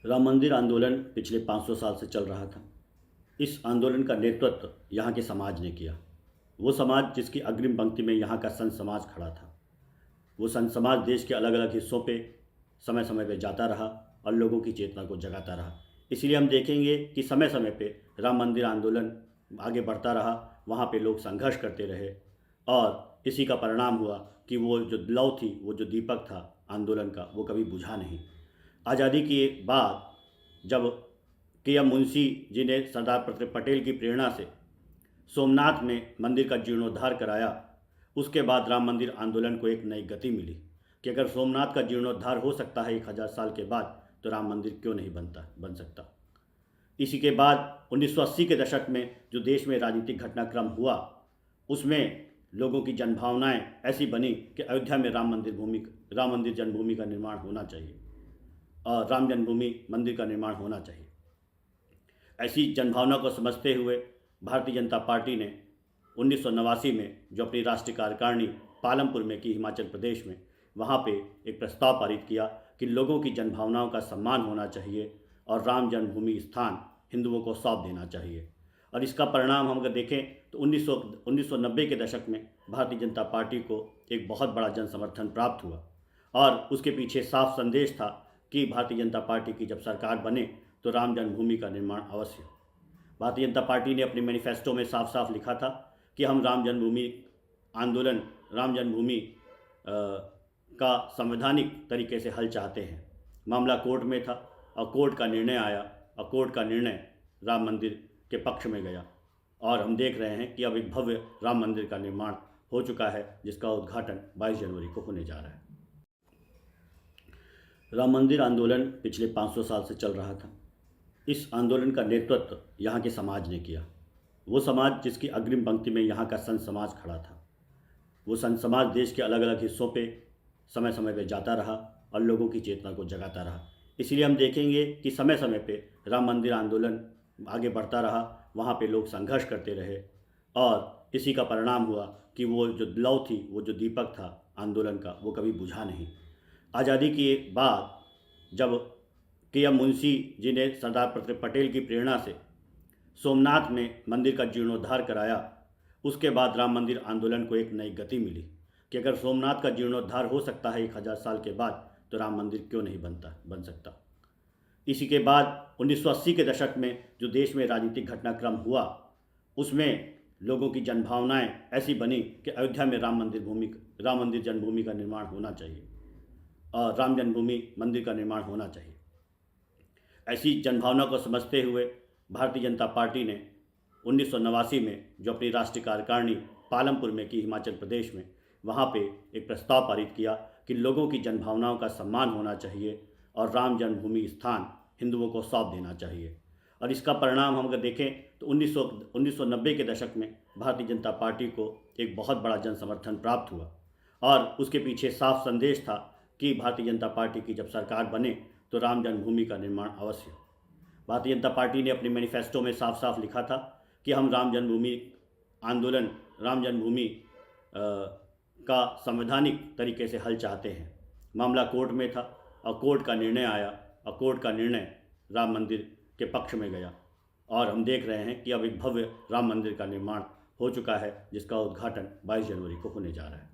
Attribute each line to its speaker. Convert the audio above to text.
Speaker 1: राम मंदिर आंदोलन पिछले 500 साल से चल रहा था। इस आंदोलन का नेतृत्व यहाँ के समाज ने किया। वो समाज जिसकी अग्रिम पंक्ति में यहाँ का संत समाज खड़ा था। वो संत समाज देश के अलग अलग हिस्सों पे समय समय पे जाता रहा और लोगों की चेतना को जगाता रहा। इसलिए हम देखेंगे कि समय समय पे राम मंदिर आंदोलन आगे बढ़ता रहा, वहाँ पे लोग संघर्ष करते रहे और इसी का परिणाम हुआ कि वो जो लौ थी, वो जो दीपक था आंदोलन का, वो कभी बुझा नहीं। आज़ादी के बाद जब के.एम. मुंशी जी ने सरदार पटेल की प्रेरणा से सोमनाथ में मंदिर का जीर्णोद्धार कराया, उसके बाद राम मंदिर आंदोलन को एक नई गति मिली कि अगर सोमनाथ का जीर्णोद्धार हो सकता है 1000 साल के बाद, तो राम मंदिर क्यों नहीं बन सकता। इसी के बाद 1980 के दशक में जो देश में राजनीतिक घटनाक्रम हुआ, उसमें लोगों की जनभावनाएं ऐसी बनी कि अयोध्या में राम मंदिर जन्मभूमि का निर्माण होना चाहिए और राम जन्मभूमि मंदिर का निर्माण होना चाहिए। ऐसी जनभावना को समझते हुए भारतीय जनता पार्टी ने 1989 में जो अपनी राष्ट्रीय कार्यकारिणी पालमपुर में की, हिमाचल प्रदेश में, वहाँ पे एक प्रस्ताव पारित किया कि लोगों की जनभावनाओं का सम्मान होना चाहिए और राम जन्मभूमि स्थान हिंदुओं को सौंप देना चाहिए। और इसका परिणाम हम अगर देखें तो 1990 के दशक में भारतीय जनता पार्टी को एक बहुत बड़ा जन समर्थन प्राप्त हुआ और उसके पीछे साफ संदेश था कि भारतीय जनता पार्टी की जब सरकार बने तो राम जन्मभूमि का निर्माण अवश्य हो। भारतीय जनता पार्टी ने अपने मैनिफेस्टो में साफ साफ लिखा था कि हम राम जन्मभूमि का संवैधानिक तरीके से हल चाहते हैं। मामला कोर्ट में था और कोर्ट का निर्णय आया और कोर्ट का निर्णय राम मंदिर के पक्ष में गया और हम देख रहे हैं कि अब एक भव्य राम मंदिर का निर्माण हो चुका है, जिसका उद्घाटन 22 जनवरी को होने जा रहा है। राम मंदिर आंदोलन पिछले 500 साल से चल रहा था। इस आंदोलन का नेतृत्व यहाँ के समाज ने किया। वो समाज जिसकी अग्रिम पंक्ति में यहाँ का संत समाज खड़ा था। वो संत समाज देश के अलग अलग हिस्सों पे समय समय पे जाता रहा और लोगों की चेतना को जगाता रहा। इसलिए हम देखेंगे कि समय समय पे राम मंदिर आंदोलन आगे बढ़ता रहा, वहाँ पे लोग संघर्ष करते रहे और इसी का परिणाम हुआ कि वो जो लौ थी, वो जो दीपक था आंदोलन का, वो कभी बुझा नहीं। आज़ादी के बाद जब के.एम. मुंशी जी ने सरदार पटेल की प्रेरणा से सोमनाथ में मंदिर का जीर्णोद्धार कराया, उसके बाद राम मंदिर आंदोलन को एक नई गति मिली कि अगर सोमनाथ का जीर्णोद्धार हो सकता है 1000 साल के बाद, तो राम मंदिर क्यों नहीं बन सकता। इसी के बाद 1980 के दशक में जो देश में राजनीतिक घटनाक्रम हुआ, उसमें लोगों की जनभावनाएं ऐसी बनी कि अयोध्या में राम मंदिर जन्मभूमि का निर्माण होना चाहिए और राम जन्मभूमि मंदिर का निर्माण होना चाहिए। ऐसी जनभावना को समझते हुए भारतीय जनता पार्टी ने 1989 में जो अपनी राष्ट्रीय कार्यकारिणी पालमपुर में की, हिमाचल प्रदेश में, वहाँ पे एक प्रस्ताव पारित किया कि लोगों की जनभावनाओं का सम्मान होना चाहिए और राम जन्मभूमि स्थान हिंदुओं को सौंप देना चाहिए। और इसका परिणाम हम अगर देखें तो 1990 के दशक में भारतीय जनता पार्टी को एक बहुत बड़ा जन समर्थन प्राप्त हुआ और उसके पीछे साफ संदेश था कि भारतीय जनता पार्टी की जब सरकार बने तो राम जन्मभूमि का निर्माण अवश्य हो। भारतीय जनता पार्टी ने अपने मैनिफेस्टो में साफ साफ लिखा था कि हम राम जन्मभूमि का संवैधानिक तरीके से हल चाहते हैं। मामला कोर्ट में था और कोर्ट का निर्णय आया और कोर्ट का निर्णय राम मंदिर के पक्ष में गया और हम देख रहे हैं कि अब एक भव्य राम मंदिर का निर्माण हो चुका है, जिसका उद्घाटन 22 जनवरी को होने जा रहा है।